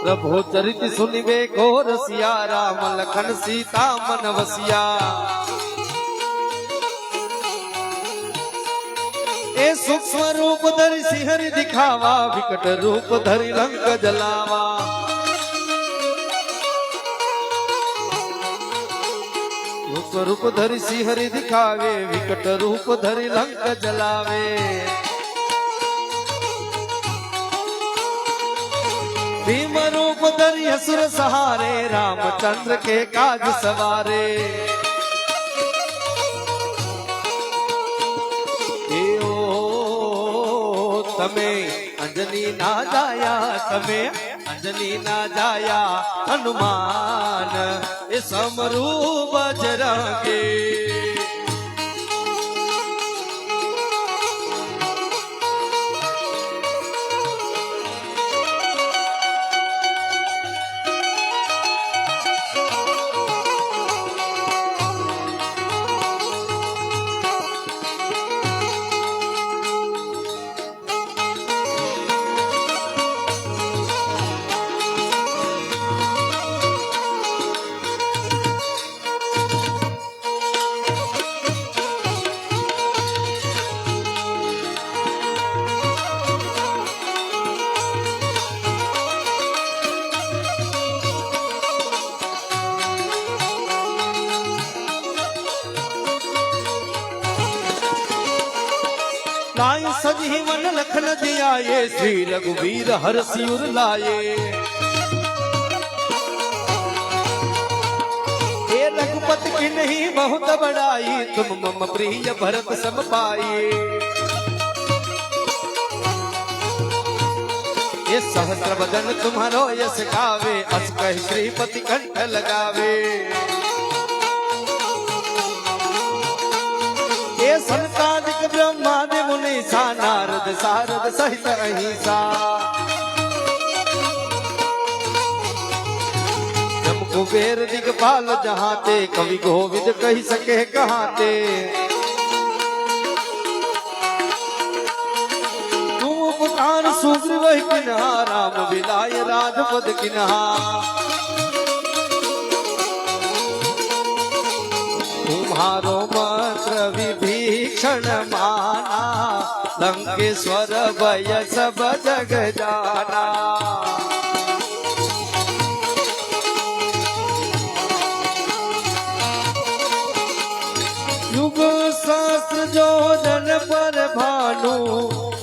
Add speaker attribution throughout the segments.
Speaker 1: प्रभु चरित सुनिबे घोर सिया राम लखन सीता मन वसिया। ए सूक्ष्म रूप धरि सिंहरि दिखावा विकट रूप धरि लंक जलावा। सूक्ष्म रूप धरि सिंहरि दिखावे विकट रूप धरि लंक जलावे। भीम रूप धरि असुर सहारे रामचंद्र के काज सवारे। तमे अंजनी ना जाया तमे अंजनी ना जाया हनुमान ए समरू बजरंगे। लाए सजीवन लखन जियाए श्री रघुवीर हर सिर लाए। हे रघुपति की नहीं बहुत बड़ाई तुम मम प्रिय भरत सम पाए। ये सहस्र बदन तुम्हारो यश गावे अस कहि श्रीपति कंठ लगावे। ये संतादिक ब्रह्मादि मुनीसा नारद सारद सहित अहिंसा। जम कुबेर दिगपाल जहाते कवि गोविंद कही सके कहाते। तुम उपकार सुग्रीव किन्हा राम बिलाय राजपद किन्हा। तुम्हारो मंत्र विभीषण माना लंकेश्वर भय सब जग जाना। युग सहस्र जो जन पर भानु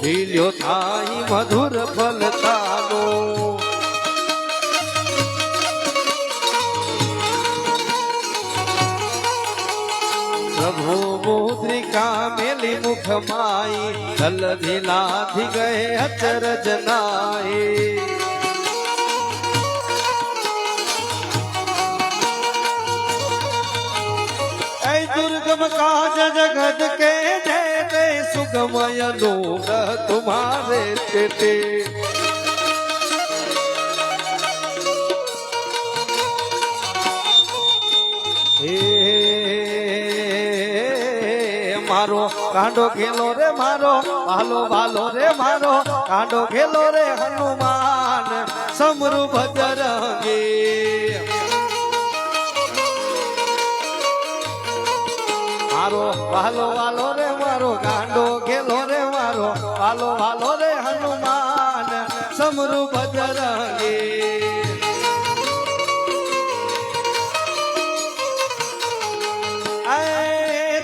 Speaker 1: लील्यो थाई मधुर फल तानो। प्रभु मुद्रिका मेली मुख माई दल धिलाधि गए अचरज नाए। ऐ दुर्गम काज जगत के जेते सुगमय लोग तुम्हारे तेते। मारो कांडो खेलो रे मारो भालो भालो रे मारो कांडो खेलो रे हनुमान समरू बजरंगी। मारो भालो भालो रे मारो कांडो खेलो रे मारो भालो भालो रे हनुमान समरू बजरंगी।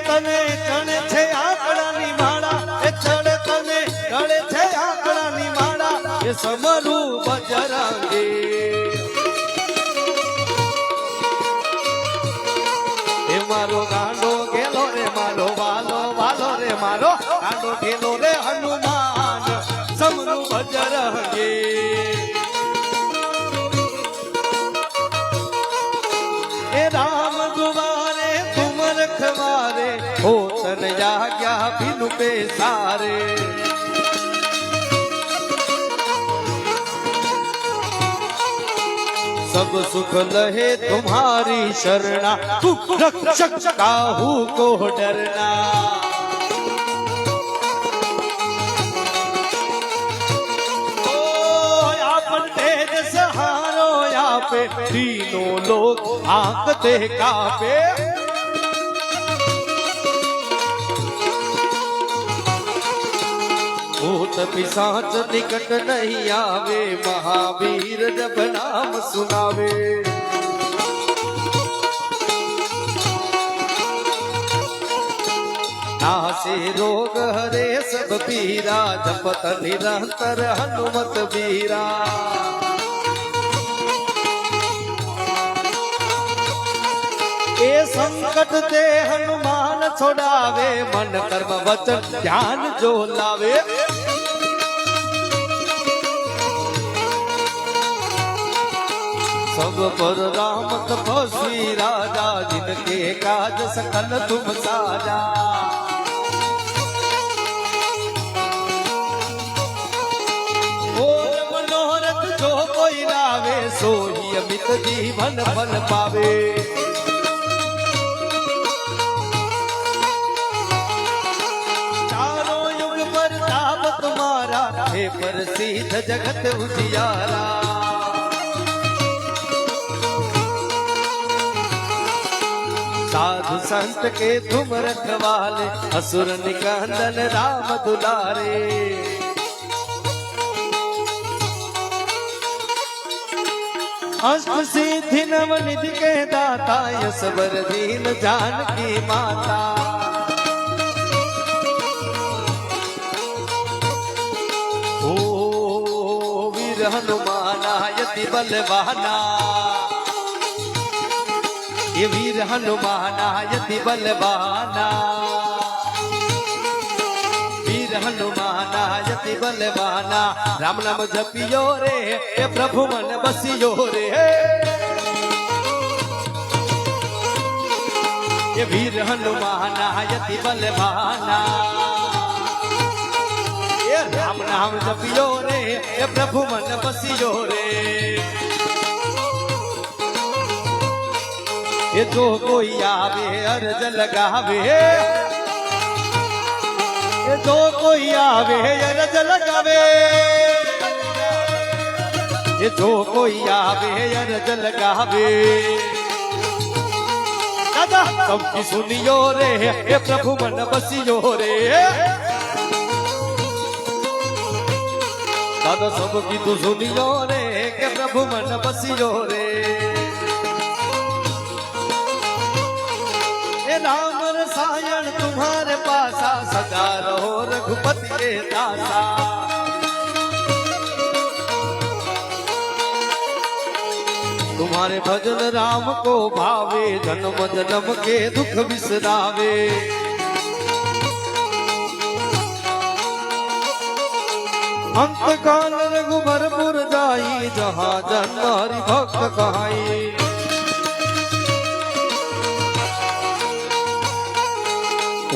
Speaker 1: तने चणे छे आकड़ानी माळा ए चढ़े तने गळे छे आकड़ानी माळा ए समरू बजरंगी। ए मारो गांडो गेलो रे मारो वालो वालो रे मारो गांडो गेलो रे हनुमान समरू बजरंगी। ए राम दुआरे तुम रखवारे हो तन आज्ञा बिनु पेसारे। सब सुख लहे तुम्हारी शरणा तू रक्षक काहू को डरना। ओ आपन तेज सहारा कापे तीनों लोग आंकते कापे भूत पिशाच निकट नहीं आवे महावीर जब नाम सुनावे नासे रोग हरे सब पीरा जपत निरंतर हनुमत बीरा ए संकट ते हनुमान छोड़ावे मन कर्म वचन ध्यान जो लावे सब पर राम तपस्वी राजा जिनके काज सकल तुम साजा और मनोरथ जो कोई लावे सोई अमित जीवन फल पावे चारों युग पर ताप तुम्हारा हे प्रसिद्ध जगत उजियारा साधु संत के तुम रखवाले असुर निकंदन राम दुलारे अष्ट सिद्धि नव निधि के दाता यशवर दीन जानकी माता ओ वीर हनुमाना यति बलवाना ये वीर हनुमाना यति बलवाना वीर हनुमाना यति बलवाना राम नाम जपियो रे ये प्रभु मन बसियो रे ये वीर हनुमाना यति बलवाना ये राम नाम जपियो रे ये प्रभु मन बसियो रे ये जो कोई आवे अर्ज लगावे ये जो कोई आवे अर्ज लगावे ये जो कोई आवे अर्ज लगावे दादा सबकी सुनियो रे ये प्रभु मन बसियो रे दादा सबकी तू सुनियो रे के प्रभु मन बसियो रे राम रसायन तुम्हारे पासा सदा रहो रघुपति के दासा तुम्हारे भजन राम को भावे जन्म जन्म के दुख बिसरावे अंत काल रघुबरपुर जाई जहाँ जन्म हरि भक्त कहाई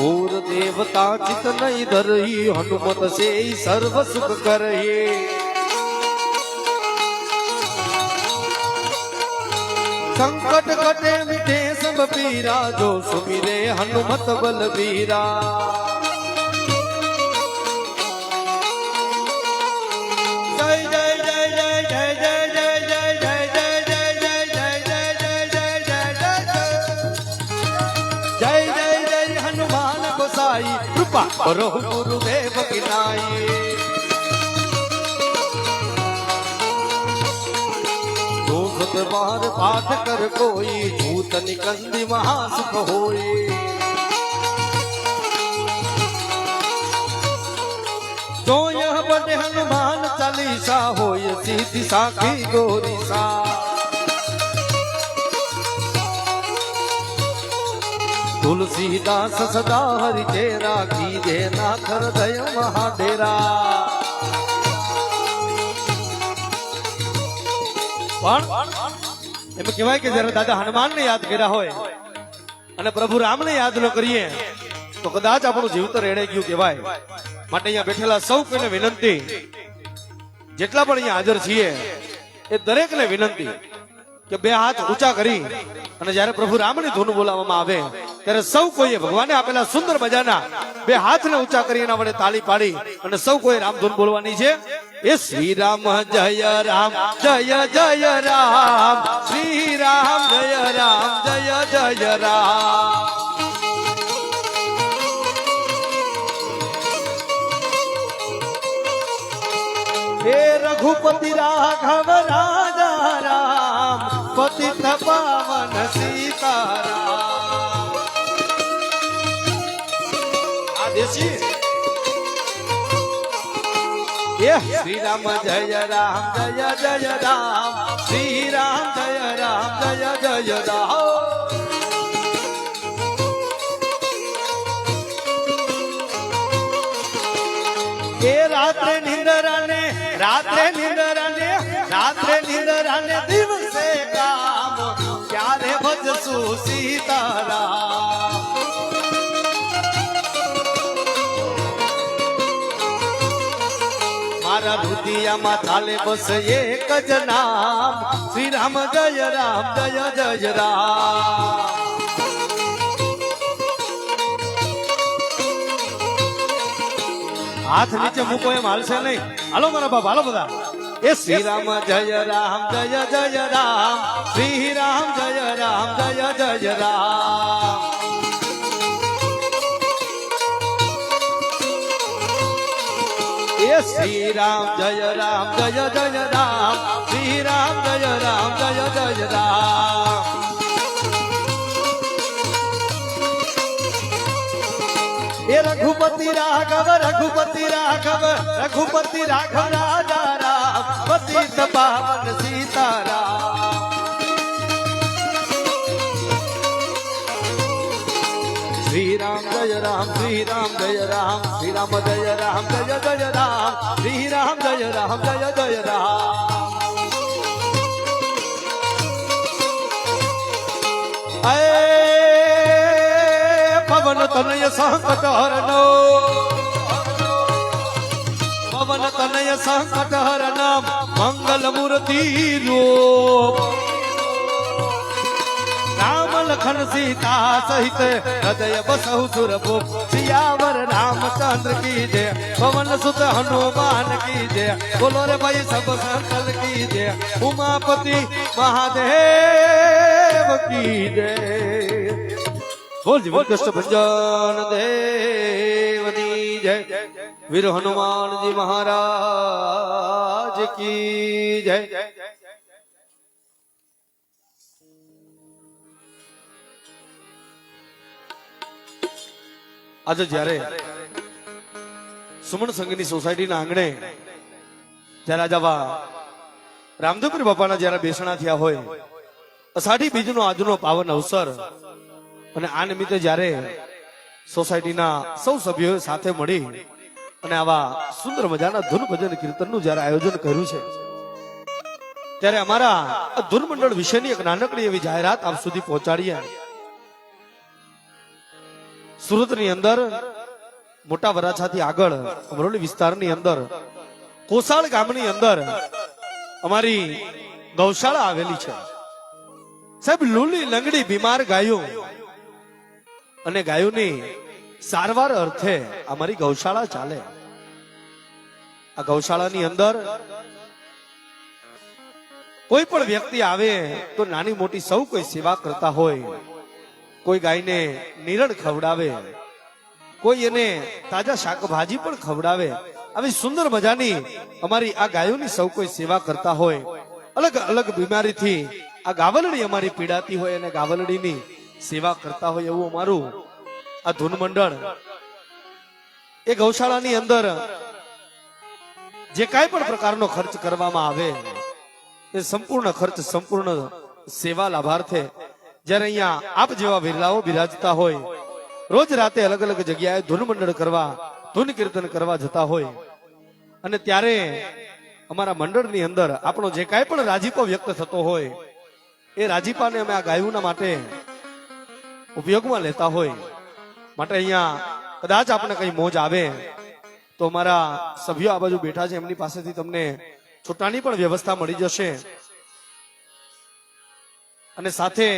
Speaker 1: और देवता चित नहीं धरही हनुमत से ही सर्व सुख करही संकट कटे मिटे सब पीरा जो सुमिरे हनुमत बलबीरा जय जय जय जय जय जय जय जय जय जय जय जय जय जय जय जय जय जय हनुमान गोसाई कृपा करो गुरुदेव की नाई दूत बार पाठ कर कोई भूत निकंदी महासुख होई जो यह बड़े हनुमान चालीसा होय सीधी साखी गोरी सा तुलसीदास सदा हरि तेरा कीजे नाथ हृदय महाडेरा પણ એમ કહેવાય કે જ્યારે દાદા હનુમાનને યાદ કર્યા હોય અને પ્રભુ રામને યાદ ન કરીએ તો કદાચ આપણું જીવતર એળે ગયું કહેવાય. માટે અહીંયા બેઠેલા સૌ કોઈને વિનંતી, જેટલા પણ અહીંયા હાજર છીએ એ દરેકને વિનંતી કે બે હાથ ઊંચા કરી અને જ્યારે પ્રભુ રામની ધૂન બોલાવવામાં આવે ત્યારે સૌ કોઈએ ભગવાને આપેલા સુંદર મજાના બે હાથને ઊંચા કરી એના વડે તાળી પાડી અને સૌ કોઈ રામ ધૂન બોલવાની છે. એ શ્રી રામ જય રામ જય જય રામ શ્રી રામ જય રામ જય જય રામ હે રઘુપતિ રાઘવ રાજા રામ પતિત પાવન સીતારામ આદેશી श्री राम जय राम जय जय राम श्री राम जय राम जय जय राम ये रात्रे निंदराने दिवसे काम क्यारे भजसु सीताराम मारा हृदय में थाले बस एक ज नाम श्री राम जय जय राम हाथ नीचे मूको एम हालशे नहीं हालो मारा बाप हालो बधा ए श्री राम जय जय राम श्री राम जय जय राम श्री राम जय जय राम श्री राम जय जय राम ये रघुपति राघव राजा राम पतित पावन सीताराम श्री राम जय राम श्री राम जय राम श्री राम जय जय राम श्री राम जय जय राम पवन तनय संकट हरनो पवन तनय संकट हरनम मंगल मूर्ति रूप राम लखन सीता सहित हृदय बसहु सुरभूप सियावर रामचंद्र की जय पवन सुत हनुमान की जय बोलो रे भाई सब संकल की जय उमापति महादेव की जय बोल जीवन कष्ट भंजन देव की जय वीर हनुमान जी महाराज की जय આજે જ્યારે સુમન સંઘની સોસાયટીના આંગણે જ્યારે આજ આવા રામદેવપુરી બાપાના જ્યારે બેસણા થયા હોય અષાઢી બીજનો આજનો પાવન અવસર અને આ નિમિત્તે જ્યારે સોસાયટીના સૌ સભ્યોએ સાથે મળી અને આવા સુંદર મજાના ધૂન ભજન કીર્તનનું જ્યારે આયોજન કર્યું છે ત્યારે અમારા ધૂન મંડળ વિશેની એક નાનકડી એવી જાહેરાત આપ સુધી પહોંચાડીએ સુરતની અંદર મોટા વરાછાથી આગળ અમરોલી વિસ્તારની અંદર કોસાળ ગામની અંદર અમારી ગૌશાળા આવેલી છે સાહેબ લૂલી લંગડી બીમાર ગાયો અને ગાયોની સારવાર અર્થે અમારી ગૌશાળા ચાલે આ ગૌશાળાની અંદર કોઈ પણ વ્યક્તિ આવે તો નાની મોટી સૌ કોઈ સેવા કરતા હોય કોઈ ગાયને નીરણ ખવડાવે કોઈ એને તાજા શાકભાજી પણ ખવડાવે આવી સુંદર મજાની અમારી આ ગાયોની સૌ કોઈ સેવા કરતા હોય અલગ અલગ બીમારીથી આ ગાવલડી અમારી પીડાતી હોય અને ગાવલડીની સેવા કરતા હોય એવું અમારું આ ધૂન મંડળ એ ગૌશાળાની અંદર જે કાંઈ પણ પ્રકારનો ખર્ચ કરવામાં આવે એ સંપૂર્ણ ખર્ચ સંપૂર્ણ સેવા લાભાર્થે જ્યારે અહીંયા આપ જેવા વિરલાઓ બિરાજતા હોય રોજ રાતે અલગ અલગ જગ્યાએ ધૂન મંડળ કરવા ધૂન કીર્તન કરવા જતા હોય અને ત્યારે અમારા મંડળની અંદર આપણો જે કાંઈ પણ રાજીપો વ્યક્ત થતો હોય એ રાજીપાને અમે આ ગાયોના માટે ઉપયોગમાં લેતા હોય માટે અહીંયા કદાચ આપણે કઈ મોજ આવે તો અમારા સભ્યો આ બાજુ બેઠા છે એમની પાસેથી તમને છૂટાની પણ વ્યવસ્થા મળી જશે અને સાથે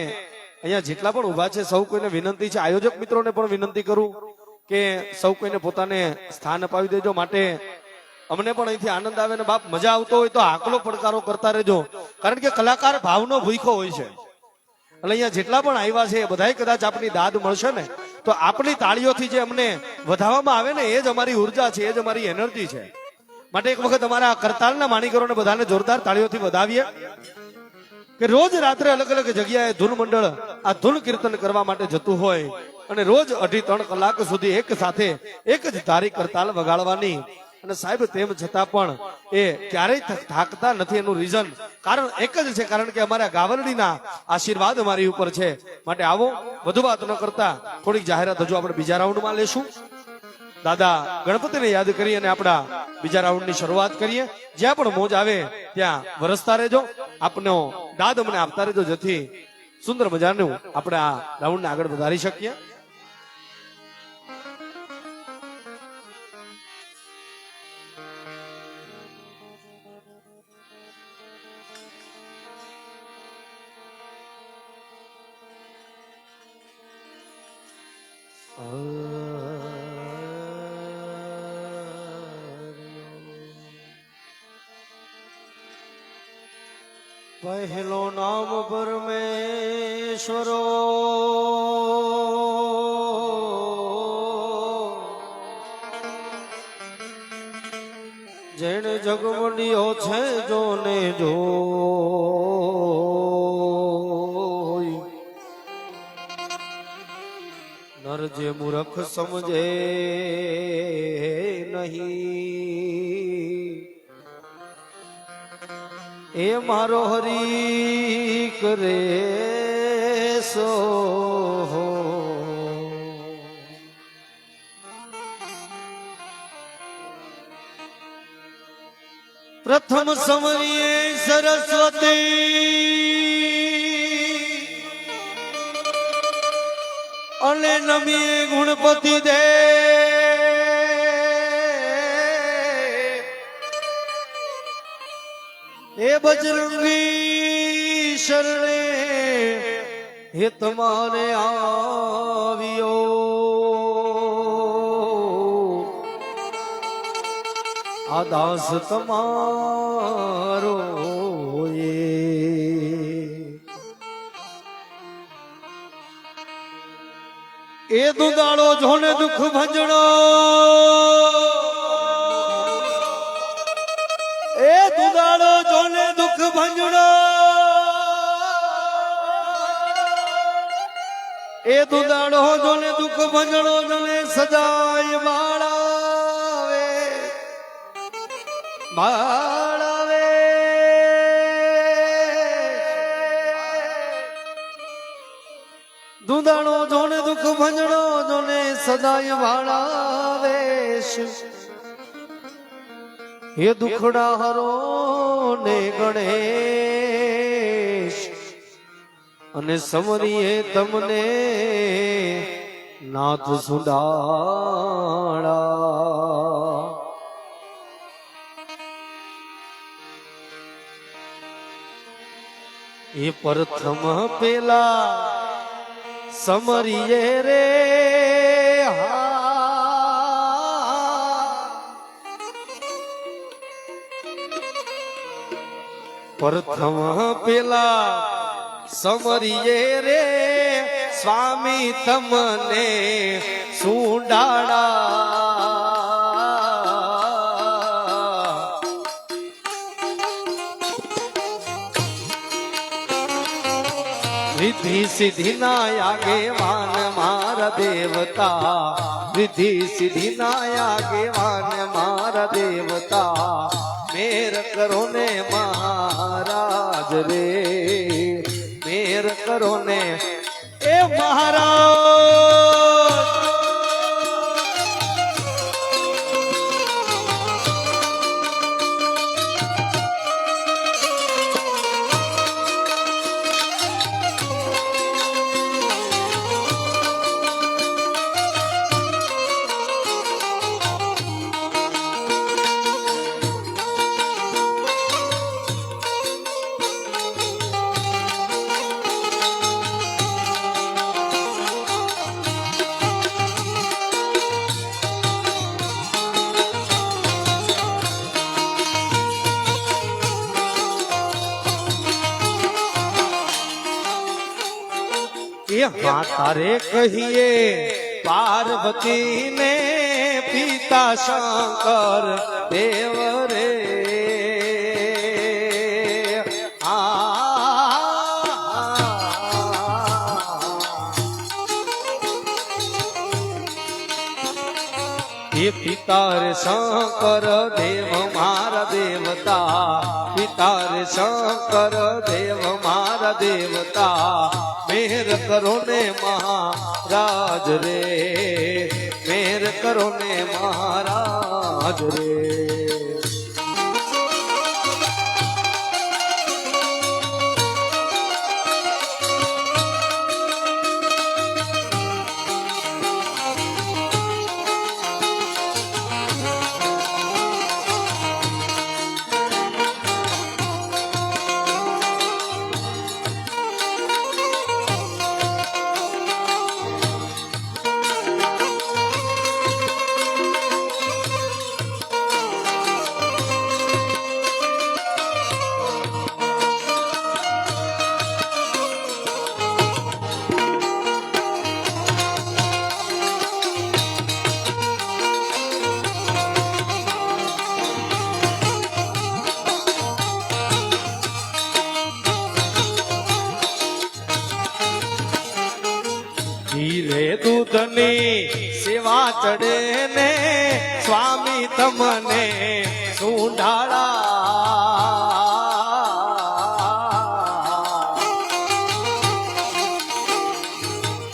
Speaker 1: અહીંયા જેટલા પણ ઉભા છે સૌ કોઈને વિનંતી છે આયોજક મિત્રોને પણ વિનંતી કરું કે સૌ કોઈને પોતાને સ્થાન અપાવી દેજો માટે અમને પણ અહીંથી આનંદ આવે ને બાપ મજા આવતો હોય તો આકલો પડકારો કરતા રહેજો, કારણ કે કલાકાર ભાવનો ભૂખો હોય છે. એટલે અહીંયા જેટલા પણ આવ્યા છે એ બધાય કદાચ આપણી દાદ મળશે ને તો આપણી તાળીઓથી જે અમને વધાવવામાં આવે ને એ જ અમારી ઉર્જા છે, એ જ અમારી એનર્જી છે. માટે એક વખત અમારા કરતાલના માણીકરોને બધાને જોરદાર તાળીઓથી વધાવીએ કે રોજ રાત્રે અલગ અલગ જગ્યાએ ધૂન મંડળ આ ધૂન કીર્તન કરવા માટે જતું હોય અને રોજ 2.5-3 કલાક સુધી એક સાથે એક જ ધારી કરતાલ વગાડવાની. અને સાહેબ તેમ છતાં પણ એ ક્યારેય થાકતા નથી. એનું રીઝન કારણ એક જ છે, કારણ કે અમારા ગાવરડીના આશીર્વાદ અમારી ઉપર છે. માટે આવો વધુ વાત ન કરતા થોડીક જાહેરાત હજુ આપણે બીજા રાઉન્ડમાં લેશું. દાદા ગણપતિને યાદ કરી અને આપણા બીજા રાઉન્ડની શરૂઆત કરીએ. જ્યાં પણ મોજ આવે ત્યાં વરસતા રહેજો, આપનો દાદ અમને આપતા રહેજો, જેથી સુંદર મજાનું આપણે આ રાઉન્ડને આગળ વધારી શકીએ. પહેલો નામ પરમેશ્વરો, જેણે જગમંડિયો છે જોને જોઈ. નર જે મૂર્ખ સમજે નહીં, એ મારો હરી કરે સો. પ્રથમ સમરીએ સરસ્વતી અને નમીએ ગુણપતિ દે. એ બજરંગી શરણે હે તમારે આવ્યો. આ દાસ તમારો એ દુદાળો જોને દુઃખ ભંજણો, એ દુદાળો જોને દુઃખ ભંજણો, એ દુદાળો જોને દુઃખ ભંજણો, જોને સદાય બાળાવે બાળાવે. દુદાળો જોને દુઃખ ભંજણો, જોને સદાય બાળાવે. હે દુખડા હરો ને ગણેશ, અને સમરીએ તમને નાથ સુડાળા. એ પ્રથમ પેલા સમરીએ રે પ્રથમ પેલા સમરીએ રે સ્વામી તમને સુડાળા. રિદ્ધિ સિદ્ધિ ના આગેવાન મારા દેવતા, રિદ્ધિ સિદ્ધિ ના આગેવાન મારા દેવતા. મેર કરો ને મહારાજ રે, મેર કરો ને એ મહારાજ. એ માતા રે કહીએ પાર્વતી ને પિતા શંકર દેવ રે પિતા રે શંકર દેવ મારા દેવતા પિતા રે શંકર દેવ મારા દેવતા મેર કરો ને મહારાજ રે મેર કરો ને મહારાજ રે ધીરે દૂધની સેવા ચડે ને સ્વામી તમને સુંઢાળા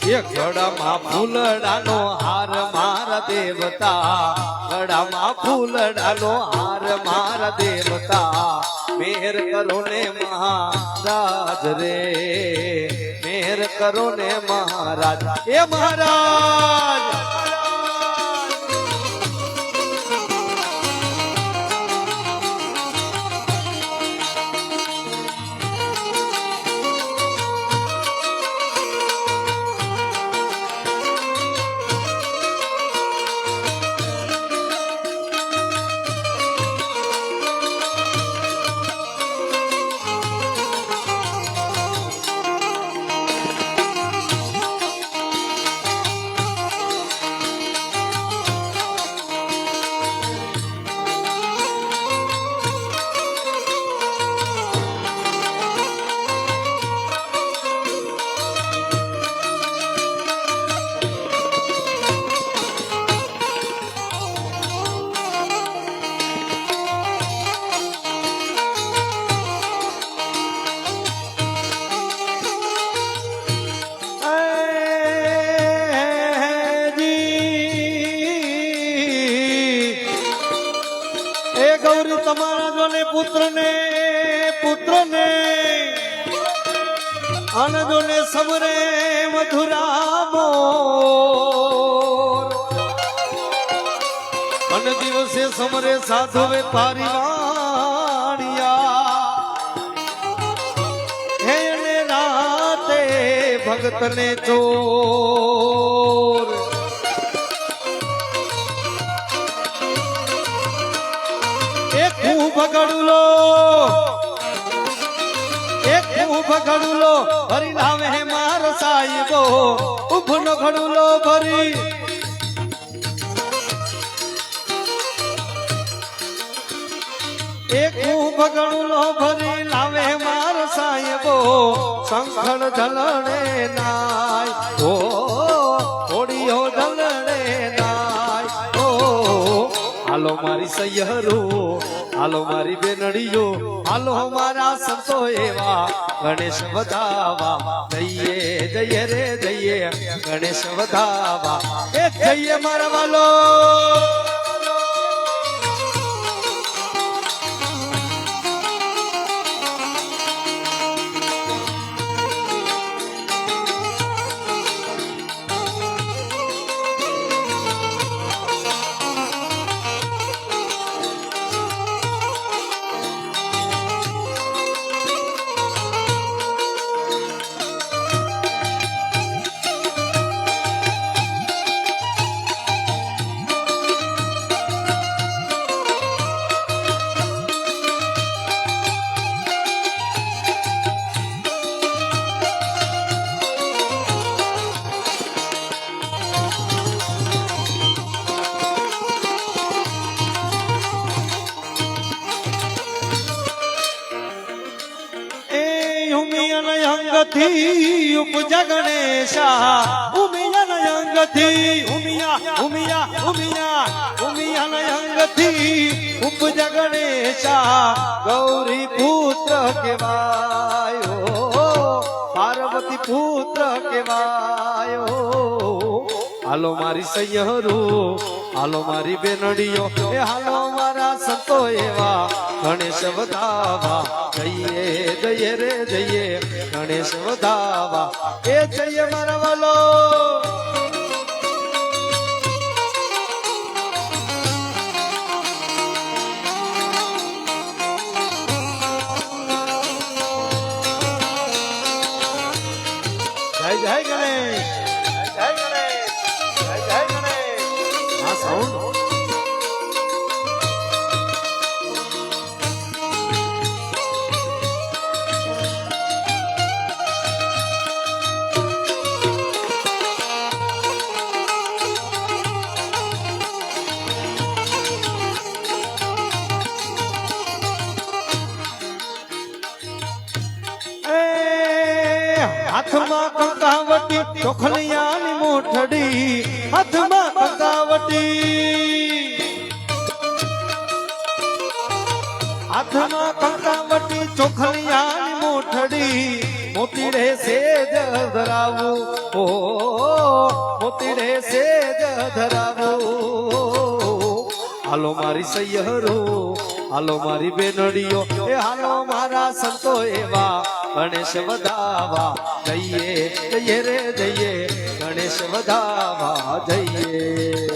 Speaker 1: એ ગળામાં ફૂલડાનો હાર મારા દેવતા ગળામાં ફૂલડાનો હાર મારા દેવતા મેર કરો ને મહારાજ રે મેર કરો ને મહારાજ એ મહારાજ ગૌરી તમારા જોને પુત્ર ને અને જોને સબરે મધુરા મોર અને દિવસે સમરે સાધુ વેપારી વાણિયા હે ને રાતે ભગત ને ચોર ભગડુલો એક ભગડુલો ભરી લાવે હે માર સાહેબો ઉભનો ઘડુલો ભરી એક ભગડુલો ભરી લાવે હે માર સાહેબો શંખડ ઢલણે નાય ઓ ઓડિયો ઢલણે નાય ઓ હાલો મારી સૈયરો હાલો મારી બેનડીઓ હાલો મારા સંતો એવા ગણેશ વધાવા જઈએ રે જઈએ ગણેશ વધાવા એક જઈએ મારા વાલો ઉમિયન અંગથી ઉપજા ગણેશા ઉમિયન અંગથી ઉમિયન અંગથી ઉપજા ગણેશા ગૌરી પુત્ર કેવાયો પાર્વતી પુત્ર કેવાયો હાલો મારી સૈયરો હાલો મારી બેનડીઓ એ હાલો મારા સંતો એવા ગણેશ વધાવા જઈએ જઈએ રે જઈએ ગણેશ વધાવા એ જઈએ મારા વાલો જય જય ગણેશ જય ગણેશ જય ગણેશ આ સાઉન્ડ હાથમાં કંકાવટી ચોખલિયાની મોઠડી હાથમાં કંકાવટી હાથમાં કંકાવટી ચોખલિયાની મોઠડી મોતીડે સેજ ધરાવું ઓ મોતીડે સેજ ધરાવું હાલો મારી સૈયરો હાલો મારી બેનડીઓ એ હાલો મારા સંતો એવા ગણેશ વધાવા જઈએ જઈએ રે જઈએ ગણેશ વધાવા જઈએ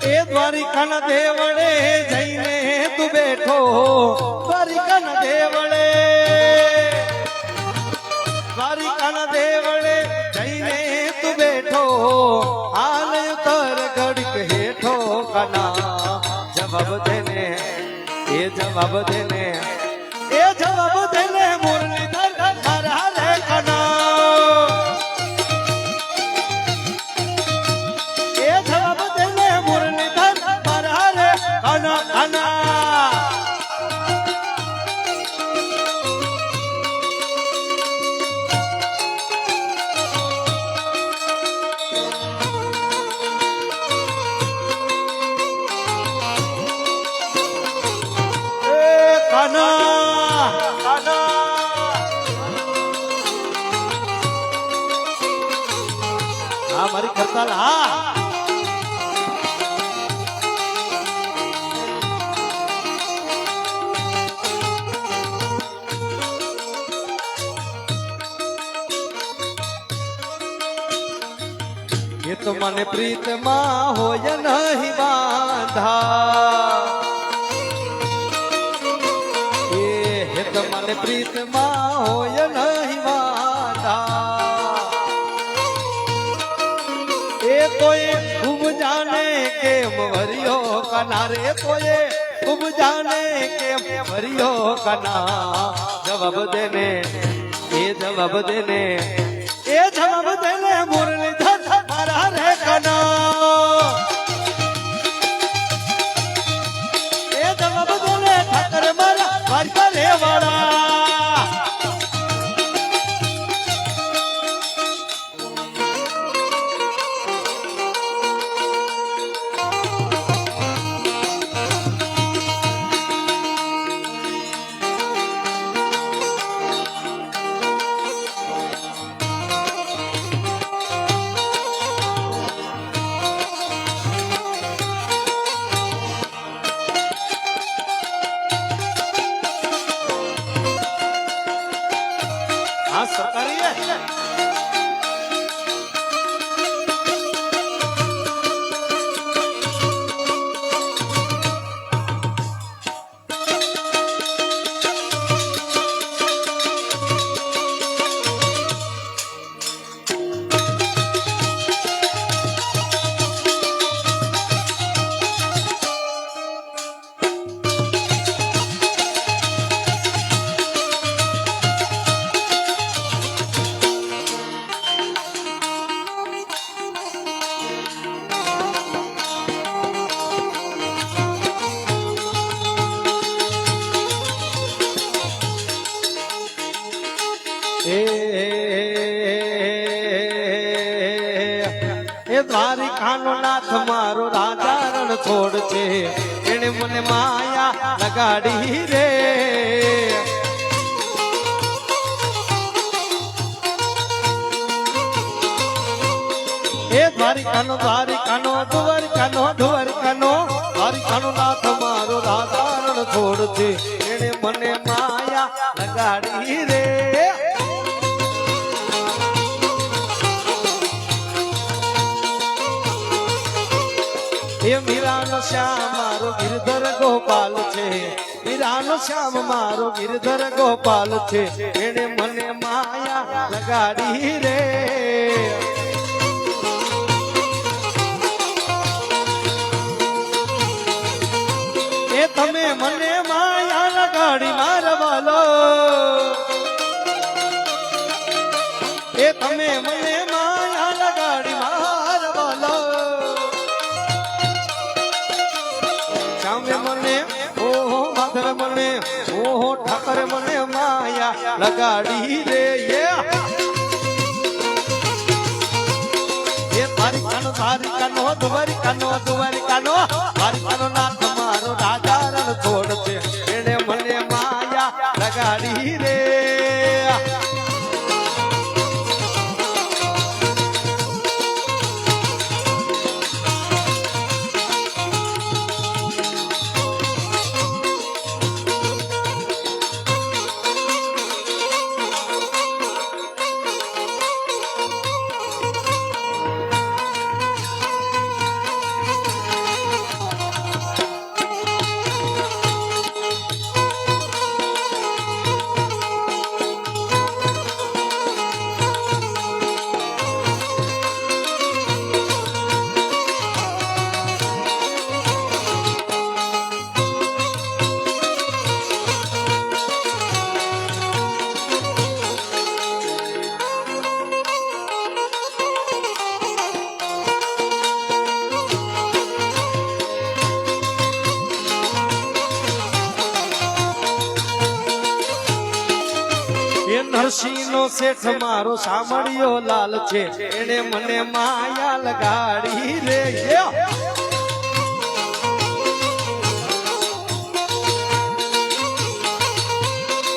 Speaker 1: એ દ્વારિકાના દેવળે જઈને તું બેઠો દ્વારિકાના દેવળે જઈને તું બેઠો હાલ ઉતર ઘડીક હેઠો કના જવાબ દેને એ જવાબ દેને એ જવાબ દેને મુરલીધર મારા રે કના હા મારી કરતાલ હા એ તો મને પ્રીતમાં હોય નહીં બાંધા એ તો મને પ્રીતમાં હોય નહીં બાંધા એ તોય ખૂબ જાણે કેમ ભર્યો કના રે તોય ખૂબ જાણે કેમ ભર્યો કના જવાબ દેને એ જવાબ દેને એ જવાબ દેને મુરલીધર મારા રે કના એ જવાબ દેને ઠાકર મારા દ્વારકા રે વાળા દ્વારિકાનો નાથ મારો રાજા રણ છોડ છે એને મને માયા લગાડી રે એ દ્વારિકાનો દ્વારિકાનો દ્વારિકાનો દ્વારિકાનો દ્વારિકાનો નાથ મારો રાજા રણ છોડ છે એને મને માયા લગાડી રે એ મીરાનો શ્યામ મારો ગિરધર ગોપાલ છે મીરાનો શ્યામ મારો ગિરધર ગોપાલ છે એને મને માયા લગાડી રે એ તમે મને માયા લગાડી મારવાલો એ તમે મને માયા લગાડી મારવાલો શ્યામે મને ઓહો માધર મને ઓહો ઠાકર મને માયા લગાડી રે એ દ્વારિકાનો દ્વારિકાનો દ્વારિકાનો દ્વારિકાનો દ્વારિકાનો નાથ મારો રાજા રણ છોડ છે એને મને માયા લગાડી રે નરસિંહ નો શેઠ મારો સાંભળ્યો લાલ છે એને મને માયા લગાડી રે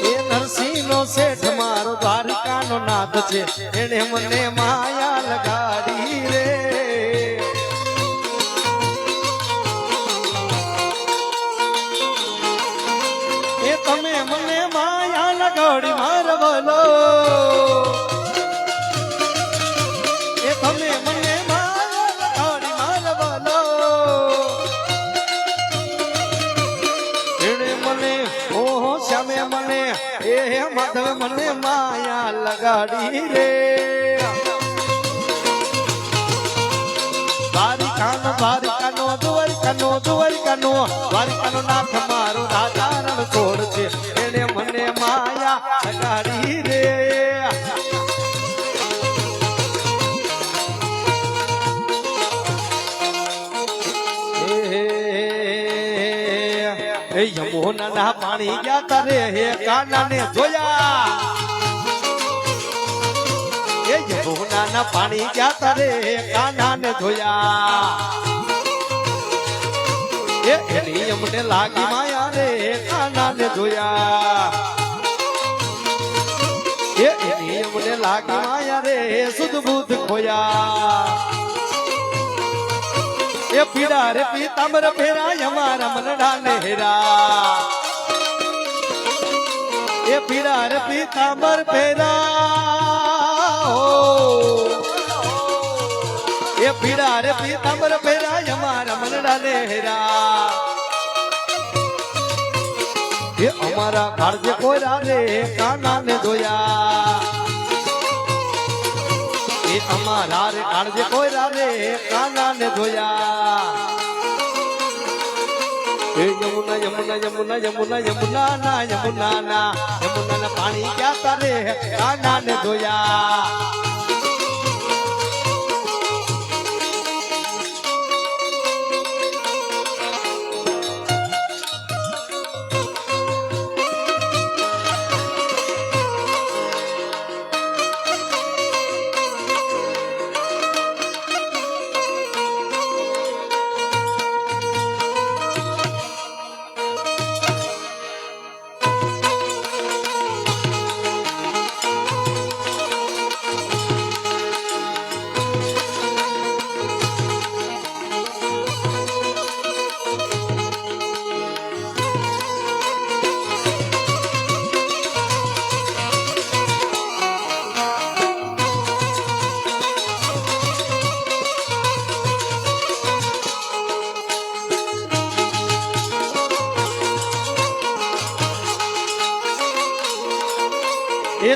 Speaker 1: એ નરસિંહ નો શેઠ મારો દ્વારિકાનો નાથ છે એને મને માયા લગાડી રે એ તમે મને માયા લગાડી મારવાલો એ તમે મને માયા લગાડી મારવાલો એને મને ઓહો શ્યામે મને એ માધવ મને માયા લગાડી રે દ્વારિકાનો દ્વારિકાનો દ્વારિકાનો દ્વારિકાનો દ્વારિકાનો નાથ મારો રાજા રણ છોડ છે એને મને માયા લગાડી રે એ યમુના ના પાણી ગયા તારે હે કાના ને જોયા એ યમુના ના પાણી ગયા તારે હે કાના ને જોયા એ એની અમને લાગી માયા રે કાના ને જોયા એ એની અમને લાગી માયા રે સુધ બુધ ખોયા એ પીડા રે પીતાંબર ફેરા અમારા મનડા ને હેરા એ પીડા રે પીતાંબર ફેરા એ પીડા રે પીતાંબર ફેરા અમારા મનડા ને હેરા એ અમારા કાળજે કોયરા રે કાના ને જોયા એ અમારા રે કાળજે કોયરા રે કાના ને જોયા એ યમુના યમુના યમુના યમુના યમુના ના યમુના ના પાણી ક્યાં તારે કાના ને જોયા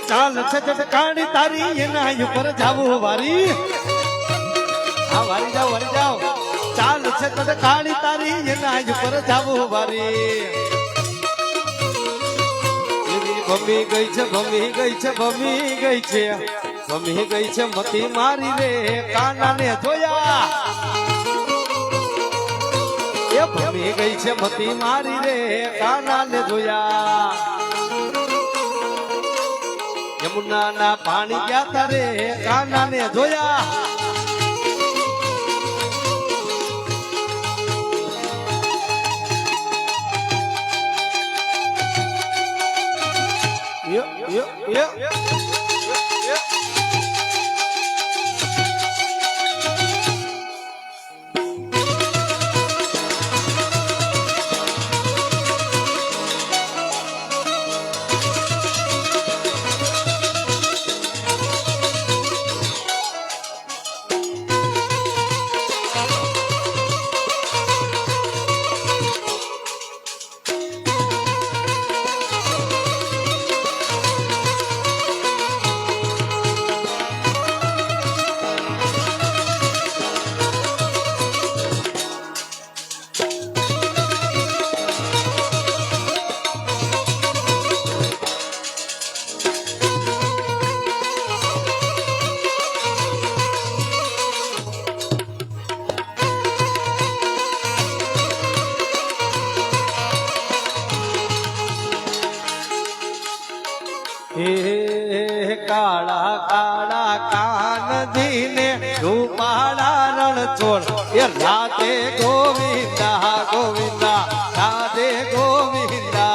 Speaker 1: ચાલ છે જટકાણી તારી એના ઉપર જાવું વારી હા વારી જાવ ચાલ છે જટકાણી તારી એના ઉપર જાવું વારી ભમી ગઈ છે ભમી ગઈ છે ભમી ગઈ છે ભમી ગઈ છે મતી મારી રે કાનાને જોયા એ ભમી ગઈ છે મતી મારી રે કાનાને જોયા યમુના ના પાણી ગયા તારે કાનાને જોયા કાળા કાળા કાન ધીને રૂપાળા રણ છોડ એ રાધે ગોવિંદા ગોવિંદા રાધે ગોવિંદા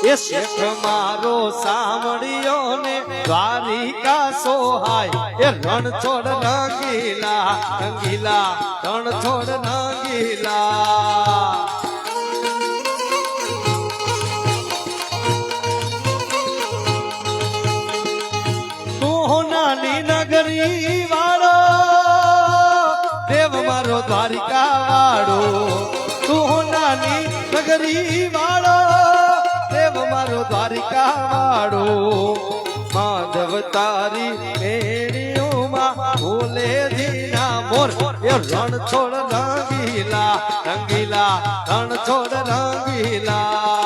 Speaker 1: એ શેખ મારો સાંભળ્યો ને દ્વારિકા સોહાય એ રણ છોડ રંગીલા રંગીલા રણ છોડ રંગીલા નગરી વાળો દેવ મારો દ્વારિકા વાળો તું નાની નગરી વાળો દેવ મારો દ્વારિકા વાળો માધવ તારી મેળીઓમાં ભૂલે જીના મોર એ રણ છોડ રંગીલા રંગીલા રણ છોડ રંગીલા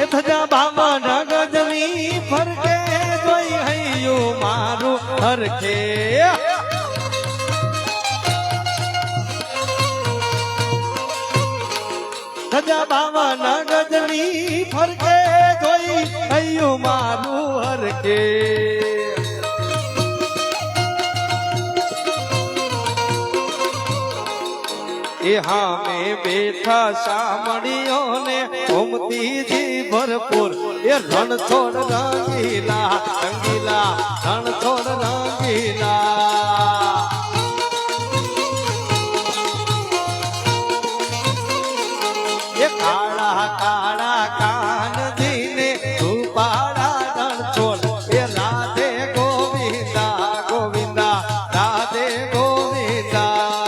Speaker 1: થજા બાબા ગજવી ફરકે જોઈ હૈયું મારું હરખે થજા બાબા ગજવી ફરકે જોઈ હૈયું મારું હરખે એ હામે બેઠા સામણીઓ ને ઘૂમતી જી ભરપૂર એ રણ છોડ રંગીલા રંગીલા રણ છોડ રંગીલા એ કાળા કાળા કાન ધીને રૂપાળા રણ છોડ એ રાધે ગોવિંદા ગોવિંદા રાધે ગોવિંદા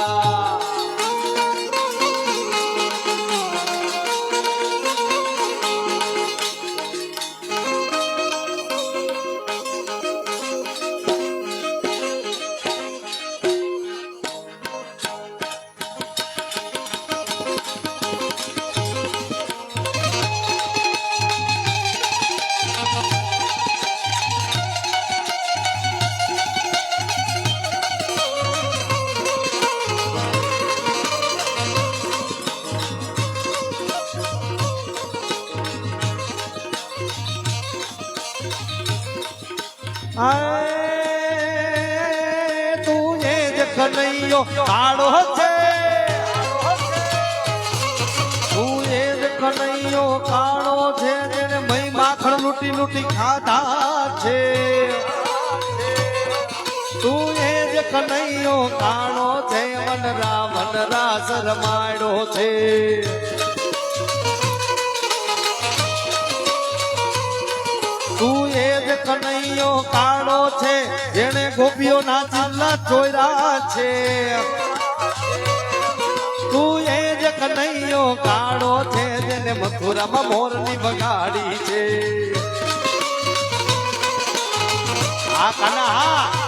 Speaker 1: આય તું એ જ કનૈયો કાળો છે, તું એ જ કનૈયો કાળો છે જેને મય માખણ લૂંટી લૂંટી ખાધા છે, તું એ જ કનૈયો કાળો છે મન રાસ રમાડ્યો છે, તું એ જ કનૈયો કાળો છે જેને ગોપીઓના ચિલ્લા ચોર્યા છે, તું એ જ કનૈયો કાળો છે જેને મથુરામાં મોરની બગાડી છે. આ કના